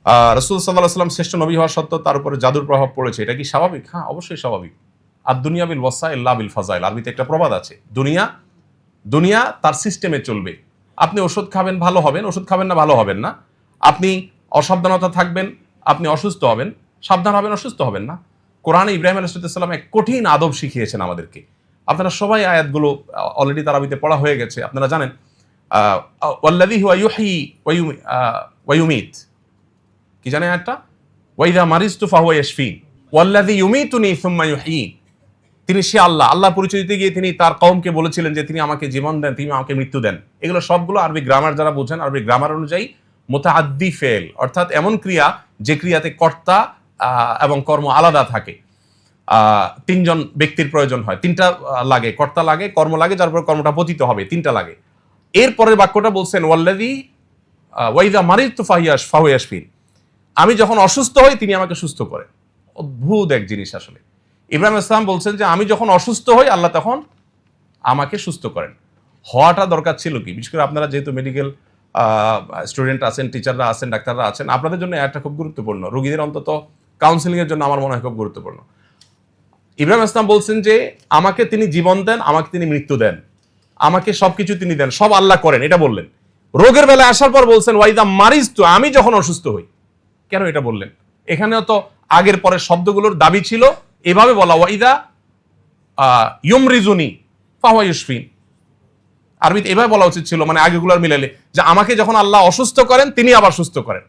রাসূল সাল্লাল্লাহু আলাইহি ওয়াসাল্লাম শ্রেষ্ঠ নবী হওয়া সত্ত্বেও তার উপরে জাদুর প্রভাব পড়েছে, এটা কি স্বাভাবিক? হ্যাঁ, অবশ্যই স্বাভাবিক। আর দুনিয়া বিল ওয়াসাইল লা বিল ফাজাইল, আরবিতে একটা প্রবাদ আছে, দুনিয়া তার সিস্টেমে চলবে। আপনি ওষুধ খাবেন ভালো হবেন, ওষুধ খাবেন না ভালো হবেন না। আপনি অসাবধানতা থাকবেন, আপনি অসুস্থ হবেন, সাবধান হবেন, অসুস্থ হবেন না। কোরআনে ইব্রাহিম আলাইহিস সালাম এক কঠিন আদব শিখিয়েছেন আমাদেরকে। আপনারা সবাই আয়াতগুলো অলরেডি তারাবিতে পড়া হয়ে গেছে, আপনারা জানেন। ওয়াল্লাযী হুয়া ইউহয়ী ওয়া ইউমীত, কি জানেন আয়াতটা? ওয়াইদা মারিজতু ফাহুয়া ইয়াশফিন ওয়াল্লাযী ইউমীতুনি সুম্মা ইউহয়ীন। তিনি সে আল্লাহ পরিচয় দিতে গিয়ে তিনি তার কওমকে বলেছিলেন যে তিনি আমাকে জীবন দেন, তিনি আমাকে মৃত্যু দেন। এগুলো সবগুলো আরবি গ্রামার যারা বোঝেন, আরবি গ্রামার অনুযায়ী মুতাআদ্দি ফেল, অর্থাৎ এমন ক্রিয়া যে ক্রিয়াতে কর্তা এবং কর্ম আলাদা থাকে। তিনজন ব্যক্তির প্রয়োজন হয়, তিনটা লাগে, কর্তা লাগে, কর্ম লাগে, যার উপর কর্মটা পতিত হবে, তিনটা লাগে। এরপরের বাক্যটা বলছেন ওয়াল্লাযী ওয়াইদা মারিজতু ফাহুয়া ইয়াশফিন, আমি যখন অসুস্থ হই তিনি আমাকে সুস্থ করেন। অদ্ভুত এক জিনিস আসলে। ইব্রাহিম ইসলাম বলছেন যে আমি যখন অসুস্থ হই আল্লাহ তখন আমাকে সুস্থ করেন। হওয়াটা দরকার ছিল কি? বিশেষ করে আপনারা যেহেতু মেডিকেল স্টুডেন্ট আছেন, টিচাররা আছেন, ডাক্তাররা আছেন, আপনাদের জন্য একটা খুব গুরুত্বপূর্ণ, রোগীদের অন্তত কাউন্সিলিং এর জন্য আমার মনে হয় খুব গুরুত্বপূর্ণ। ইব্রাহিম ইসলাম বলছেন যে আমাকে তিনি জীবন দেন, আমাকে তিনি মৃত্যু দেন, আমাকে সবকিছু তিনি দেন, সব আল্লাহ করেন, এটা বললেন। রোগের বেলায় আসার পর বলছেন ওয়াইদা মারিজতু, আমি যখন অসুস্থ হই। কেন এটা বললেন? এখানেও তো আগের পরের শব্দগুলোর দাবি ছিল এভাবে বলা, ওয়াইদা ইউমরিজুনি ফাহুয়া ইউশফিন। আরবিতে এভাবে বলা উচিত ছিল, মানে আগেগুলোর মিলালে, যে আমাকে যখন আল্লাহ অসুস্থ করেন তিনি আবার সুস্থ করেন।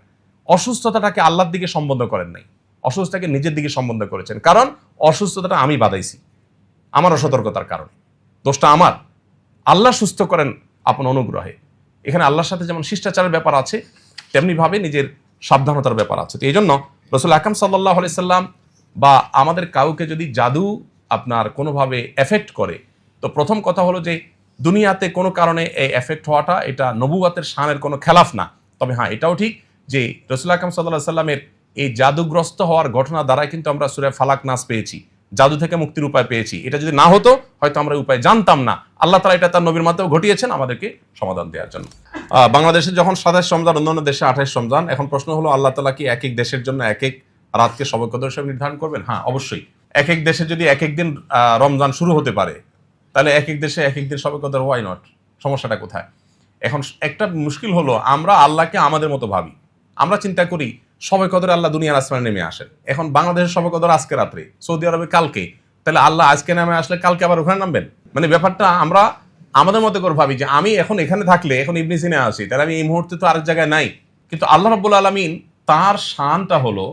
অসুস্থতাটাকে আল্লাহর দিকে সম্বন্ধ করেন নাই, অসুস্থতাকে নিজের দিকে সম্বন্ধ করেছেন, কারণ অসুস্থতাটা আমি বাধাইছি আমার অসতর্কতার কারণে, দোষটা আমার। আল্লাহ সুস্থ করেন আপন অনুগ্রহে। এখানে আল্লাহর সাথে যেমন শিষ্টাচারের ব্যাপার আছে, তেমনি ভাবে নিজের সাবধানতার ব্যাপার আছে। তো এই জন্য রাসূল আকরাম সাল্লাল্লাহু আলাইহি সাল্লাম বা আমাদের কাউকে যদি জাদু আপনার কোনোভাবে এফেক্ট করে, তো প্রথম কথা হলো যে দুনিয়াতে কোনো কারণে এই এফেক্ট হওয়াটা এটা নবুওয়াতের শানের কোনো খেলাফ না। তবে হ্যাঁ, এটাও ঠিক যে রাসূল আকরাম সাল্লাল্লাহু আলাইহি সাল্লামের এই জাদুগ্রস্ত হওয়ার ঘটনা দ্বারাই কিন্তু আমরা সূরা ফালাক নাস পেয়েছি, জাদু থেকে মুক্তির উপায় পেয়েছি। এটা যদি না হতো হয়তো আমরা উপায় জানতাম না। আল্লাহ তাআলা এটা তার নবীর মাধ্যমে ঘটিয়েছেন আমাদেরকে সমাধান দেওয়ার জন্য। বাংলাদেশে যখন 27 রমজান, অন্যান্য দেশে 28 রমজান। এখন প্রশ্ন হলো আল্লাহ তাআলা কি এক এক দেশের জন্য এক এক রাতকে শবে কদর হিসেবে নির্ধারণ করবেন? হ্যাঁ, অবশ্যই। এক এক দেশে যদি এক এক দিন রমজান শুরু হতে পারে, তাহলে এক এক দেশে এক এক দিন শবে কদর, ওয়াই নট? সমস্যাটা কোথায়? এখন একটা মুশকিল হলো আমরা আল্লাহকে আমাদের মতো ভাবি। আমরা চিন্তা করি শবে কদরে আল্লাহ দুনিয়ার আসমানে নেমে আসেন। এখন বাংলাদেশের শবে কদর আজকে রাত্রে, সৌদি আরবে কালকে, তাহলে আল্লাহ আজকে নেমে আসলে কালকে আবার ওখানে নামবেন? মানে ব্যাপারটা আমরা আমাদের মতো করে ভাবি যে আমি এখন এখানে থাকলে, এখন ইবনে সিনা আছি, তাহলে আমি এই মুহূর্তে তো আরেক জায়গায় নাই। কিন্তু আল্লাহ রাব্বুল আলামিন তার শানটা হলো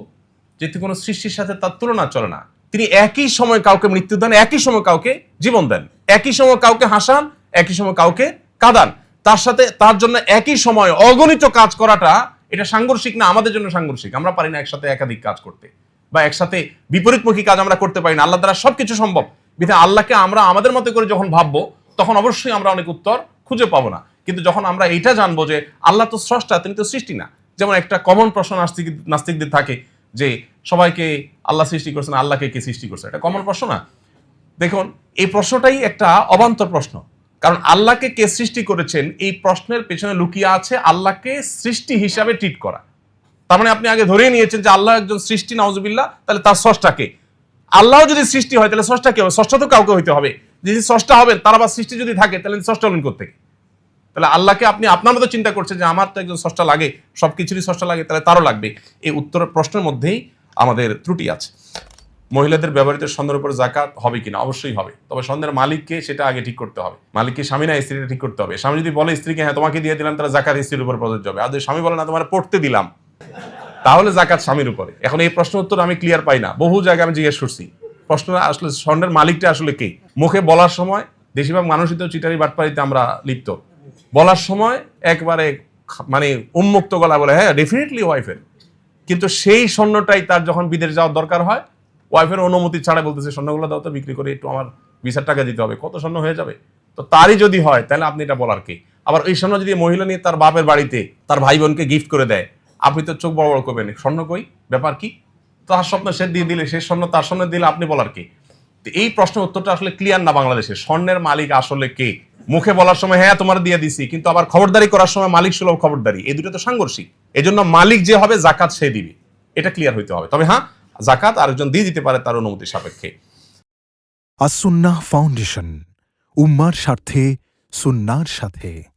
যে কোনো সৃষ্টির সাথে তার তুলনা চলে না। তিনি একই সময় কাউকে মৃত্যু দেন, একই সময় কাউকে জীবন দেন, একই সময় কাউকে হাসান, একই সময় কাউকে কাঁদান। তার সাথে তার জন্য একই সময় অগণিত কাজ করাটা এটা সাংঘর্ষিক না? আমাদের জন্য সাংঘর্ষিক। আমরা পারি না একসাথে একাধিক কাজ করতে, বা একসাথে বিপরীতমুখী কাজ আমরা করতে পারি না। আল্লাহ দ্বারা সবকিছু সম্ভব। বিধায় আল্লাহকে আমরা আমাদের মতো করে যখন ভাববো, তখন অবশ্যই আমরা অনেক উত্তর খুঁজে পাবো না। কিন্তু যখন আমরা এটা জানবো যে আল্লাহ তো স্রষ্টা, তিনি তো সৃষ্টি না। যেমন একটা কমন প্রশ্ন নাস্তিকদের থাকে যে সবাইকে আল্লাহ সৃষ্টি করছেন, আল্লাহকে কে সৃষ্টি করছে? এটা কমন প্রশ্ন না? দেখুন, এই প্রশ্নটাই একটা অবান্তর প্রশ্ন। কারণ আল্লাহকে কে সৃষ্টি করেছেন, এই প্রশ্নের পেছনে লুকিয়ে আছে আল্লাহকে সৃষ্টি হিসাবে ট্রিট করা। তার মানে আপনি আগে ধরেই নিয়েছেন যে আল্লাহ একজন সৃষ্টি, নাউজুবিল্লাহ, তাহলে তার স্রষ্টাকে। আল্লাহ যদি সৃষ্টি হয় তাহলে স্রষ্টা কে হবে? স্রষ্টা তো কাউকে হইতে হবে। যদি স্রষ্টা হবেন, তার আবার সৃষ্টি যদি থাকে, তাহলে স্রষ্টা হলেন কোত্থেকে? তাহলে আল্লাহকে আপনি আপনার মতো চিন্তা করছেন যে আমার তো একজন স্রষ্টা লাগে, সবকিছুরই স্রষ্টা লাগে, তাহলে তারও লাগবে। এই উত্তর প্রশ্নের মধ্যেই আমাদের ত্রুটি আছে। মহিলাদের ব্যবহৃত স্বর্ণের উপর যাকাত হবে কিনা? অবশ্যই হবে। তবে স্বর্ণের মালিককে সেটা আগে ঠিক করতে হবে। মালিককে স্বামী না স্ত্রীটা ঠিক করতে হবে। স্বামী যদি বলে স্ত্রীকে হ্যাঁ তোমাকে দিয়ে দিলাম, তাহলে যাকাত স্ত্রীর উপর প্রযোজ্য হবে। আর যদি স্বামী বলে না তোমার পড়তে দিলাম, তাহলে যাকাত স্বামীর উপরে। এখন এই প্রশ্ন উত্তর আমি ক্লিয়ার পাই না, বহু জায়গায় আমি জিজ্ঞেস করছি। প্রশ্ন আসলে স্বর্ণের মালিকটা আসলে কে? মুখে বলার সময় বেশিরভাগ মানুষই তো চিটারি বাটপারিতে আমরা লিপ্ত। বলার সময় একবারে মানে উন্মুক্ত গলা বলে হ্যাঁ ডেফিনেটলি ওয়াইফের, কিন্তু সেই স্বর্ণটাই তার যখন বিদেশ যাওয়ার দরকার হয়, ওয়াইফের অনুমতি ছাড়া বলতেছে স্বর্ণগুলো দাও তো, বিক্রি করে একটু আমার ভিসার টাকা দিতে হবে, কত স্বর্ণ হয়ে যাবে। তো তারই যদি হয় তাহলে আপনি এটা বলার কে? আবার এই স্বর্ণ যদি মহিলা নিয়ে তার বাপের বাড়িতে তার ভাই বোনকে গিফট করে দেয়, আপনি তো চোখ বড় বড় করবেন, স্বর্ণ কই, ব্যাপার কি? তার স্বপ্ন সে দিয়ে দিলে, সে স্বর্ণ তার স্বর্ণ দিলে আপনি বলার কে? এই প্রশ্নের উত্তরটা আসলে ক্লিয়ার না বাংলাদেশে। স্বর্ণের মালিক আসলে কে? মুখে বলার সময় হ্যাঁ তোমার দিয়ে দিছি, কিন্তু আবার খবরদারি করার সময় মালিক সুলভ খবরদারি, এই দুটো তো সাংঘর্ষিক। এজন্য মালিক যে হবে জাকাত সে দিবে, এটা ক্লিয়ার হইতে হবে। তবে হ্যাঁ, জাকাত আরেকজন দিয়ে দিতে পারে তার অনুমতি সাপেক্ষে। আসুন্নাহ ফাউন্ডেশন, উম্মার স্বার্থে সুন্নাহর সাথে।